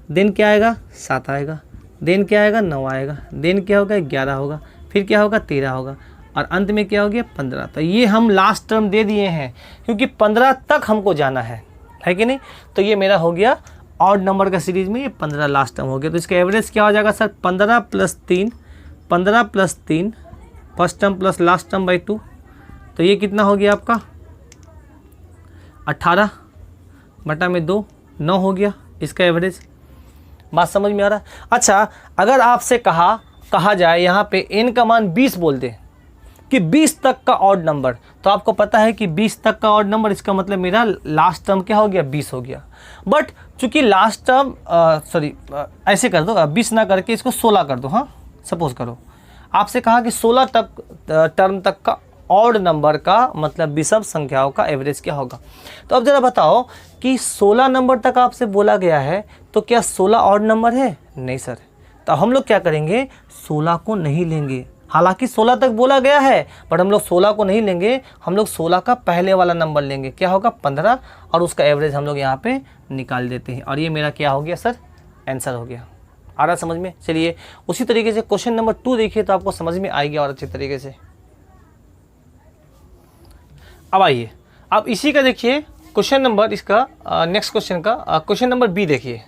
[SPEAKER 1] देन क्या आएगा, 7 आएगा, देन क्या आएगा, 9 आएगा, देन क्या होगा, 11 होगा, फिर क्या होगा, 13 होगा, और अंत में क्या हो गया, 15। तो ये हम लास्ट टर्म दे दिए हैं क्योंकि 15 तक हमको जाना है कि नहीं। तो ये मेरा हो गया ऑड नंबर का सीरीज में, ये 15 लास्ट टर्म हो गया। तो इसका एवरेज क्या हो जाएगा sir, 15 + 3, 15 + 3 first term plus last term by 2, तो ये कितना हो गया आपका 18 बटा में 2, 9 हो गया इसका एवरेज। बात समझ में आ रहा है? अच्छा, अगर आपसे कहा जाए यहाँ पे n का मान 20 बोल दे कि 20 तक का ऑड नंबर, तो आपको पता है कि 20 तक का ऑड नंबर, इसका मतलब मेरा लास्ट टर्म क्या हो गया, 20 हो गया। बट चूंकि लास्ट टर्म ऐसे कर दो, 20 ना करके इसको 16 कर दो। हाँ, सपोज करो आपसे कहा कि 16 तक टर्म तक का ऑड नंबर का मतलब विषम संख्याओं का एवरेज क्या होगा। तो अब ज़रा बताओ कि 16 नंबर तक आपसे बोला गया है, तो क्या 16 ऑड नंबर है? नहीं सर। तो हम लोग क्या करेंगे, 16 को नहीं लेंगे। हालांकि 16 तक बोला गया है, बट हम लोग 16 को नहीं लेंगे, हम लोग 16 का पहले वाला नंबर लेंगे, क्या होगा 15, और उसका एवरेज हम लोग यहाँ पे निकाल देते हैं। और ये मेरा क्या हो गया सर, आंसर हो गया। आ रहा समझ में? चलिए उसी तरीके से क्वेश्चन नंबर 2 देखिए, तो आपको समझ में आएगा और अच्छी तरीके से। अब आइए, अब इसी का देखिए क्वेश्चन नंबर, इसका नेक्स्ट क्वेश्चन का क्वेश्चन नंबर बी देखिए,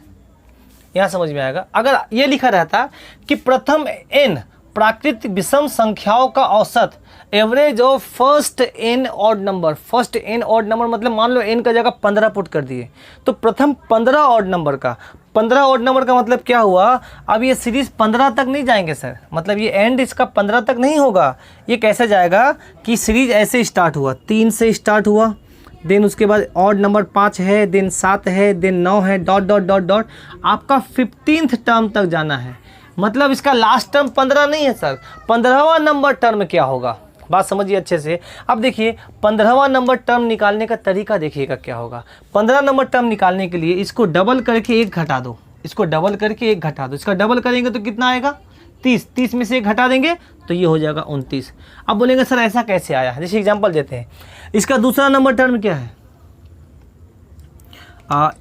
[SPEAKER 1] यहाँ समझ में आएगा। अगर ये लिखा रहता कि प्रथम n प्राकृतिक विषम संख्याओं का औसत, average of first n odd number. First n odd number मतलब मान लो n का जगह 15 पुट कर दिए, तो प्रथम 15 ऑड नंबर का, 15 ऑड नंबर का मतलब क्या हुआ, अब ये सीरीज 15 तक नहीं जाएंगे सर, मतलब ये एंड इसका 15 तक नहीं होगा। ये कैसे जाएगा कि सीरीज ऐसे स्टार्ट हुआ, 3 से स्टार्ट हुआ, देन उसके बाद ऑड नंबर 5 है, देन 7 है, देन 9 है, डॉट डॉट डॉट डॉट, आपका 15th टर्म तक जाना है। मतलब इसका लास्ट टर्म 15 नहीं है सर, 15वां नंबर टर्म क्या होगा, बात समझिए अच्छे से। अब देखिए 15वां नंबर टर्म निकालने का तरीका देखिएगा क्या होगा। 15 नंबर टर्म निकालने के लिए इसको डबल करके 1 घटा दो, इसको डबल करके 1 घटा दो, इसका डबल करेंगे तो कितना आएगा 30, 30 में से 1 घटा देंगे तो ये हो जाएगा 29। अब बोलेंगे सर ऐसा कैसे आया, जैसे एग्जांपल देते हैं, इसका दूसरा नंबर टर्म क्या है,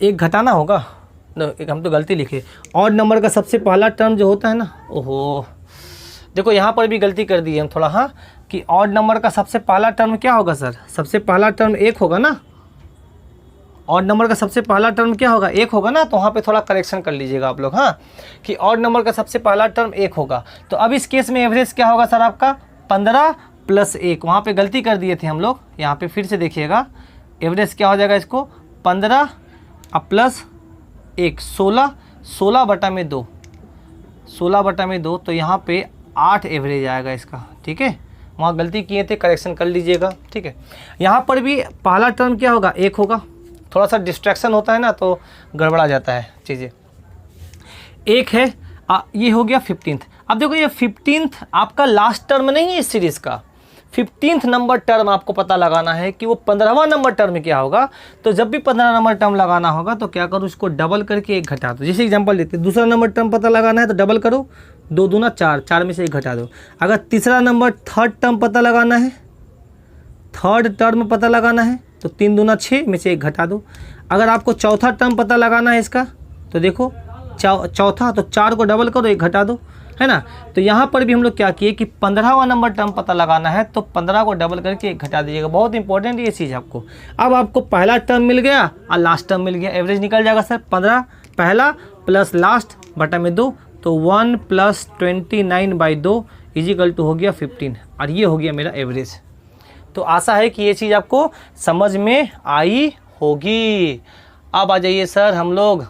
[SPEAKER 1] 1 घटाना होगा, एक हम तो गलती लिखे, ऑड नंबर का सबसे पहला टर्म जो होता है ना, ओहो देखो यहाँ पर भी गलती कर दी है हम थोड़ा, हाँ, कि ऑड नंबर का सबसे पहला टर्म क्या होगा सर, सबसे पहला टर्म 1 होगा ना, ऑड नंबर का सबसे पहला टर्म क्या होगा 1 होगा ना, तो वहाँ पे थोड़ा करेक्शन कर लीजिएगा आप लोग, हाँ, कि ऑड नंबर का सबसे पहला टर्म 1 होगा। तो अब इस केस में एवरेज क्या होगा सर आपका 15 + 1, वहाँ पे गलती कर दिए थे हम लोग, यहाँ पे फिर से देखिएगा एवरेज क्या हो जाएगा इसको 15 + 1 16, 16/2, 16/2, तो यहाँ पे 8 एवरेज आएगा इसका, ठीक है, वहाँ गलती किए थे, करेक्शन कर लीजिएगा, ठीक है। यहाँ पर भी पहला टर्म क्या होगा 1 होगा, थोड़ा सा डिस्ट्रैक्शन होता है ना तो गड़बड़ा जाता है चीज़ें, 1 है, ये हो गया 15th। अब देखो ये 15th आपका लास्ट टर्म नहीं है इस सीरीज़ का, 15th नंबर टर्म आपको पता लगाना है कि वो 15वां नंबर टर्म क्या होगा। तो जब भी 15 नंबर टर्म लगाना होगा तो क्या करो, इसको डबल करके 1 घटा दो, जैसे एग्जांपल देते हैं, दूसरा नंबर टर्म पता लगाना है तो डबल करो, 2 दूना 4, 4 में से 1 घटा दो। अगर तीसरा नंबर थर्ड टर्म पता लगाना है, थर्ड टर्म पता लगाना है तो 3 दूना 6 में से 1 घटा दो। अगर आपको चौथा टर्म पता लगाना है इसका तो देखो चौथा, तो 4 को डबल करो 1 घटा दो, है ना। तो यहाँ पर भी हम लोग क्या किए कि 15वां नंबर टर्म पता लगाना है तो 15 को डबल करके 1 घटा दीजिएगा, बहुत इंपॉर्टेंट ये चीज़ आपको। अब आपको पहला टर्म मिल गया और लास्ट टर्म मिल गया, एवरेज निकल जाएगा सर 15 पहला प्लस लास्ट बटा में 2, तो 1 + 29/2 = हो गया 15, और ये हो गया मेरा एवरेज। तो आशा है कि ये चीज़ आपको समझ में आई होगी। अब आ जाइए सर हम लोग,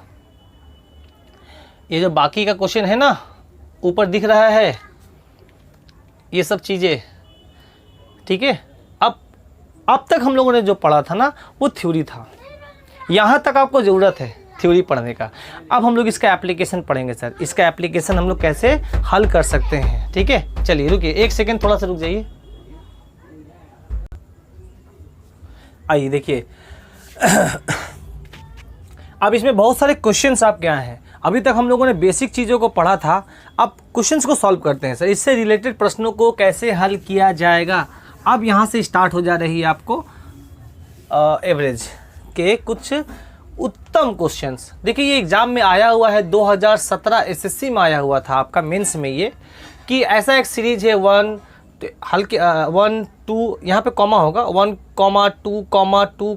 [SPEAKER 1] ये जो बाकी का क्वेश्चन है ना ऊपर दिख रहा है, ये सब चीज़ें, ठीक है। अब तक हम लोगों ने जो पढ़ा था ना वो थ्योरी था, यहाँ तक आपको ज़रूरत है थ्योरी पढ़ने का। अब हम लोग इसका एप्लीकेशन पढ़ेंगे सर, इसका एप्लीकेशन हम लोग कैसे हल कर सकते हैं, ठीक है। चलिए रुकिए 1 सेकेंड, थोड़ा सा रुक जाइए। आइए देखिए अब इसमें बहुत सारे क्वेश्चंस आपके यहाँ हैं। अभी तक हम लोगों ने बेसिक चीज़ों को पढ़ा था, अब क्वेश्चंस को सॉल्व करते हैं सर, इससे रिलेटेड प्रश्नों को कैसे हल किया जाएगा। अब यहाँ से स्टार्ट हो जा रही है आपको एवरेज के कुछ उत्तम क्वेश्चंस। देखिए ये एग्ज़ाम में आया हुआ है, 2017 एसएससी में आया हुआ था आपका मेंस में, ये कि ऐसा एक सीरीज है 1 हल्के 1 2, यहाँ पे कॉमा होगा 1, 2, 2,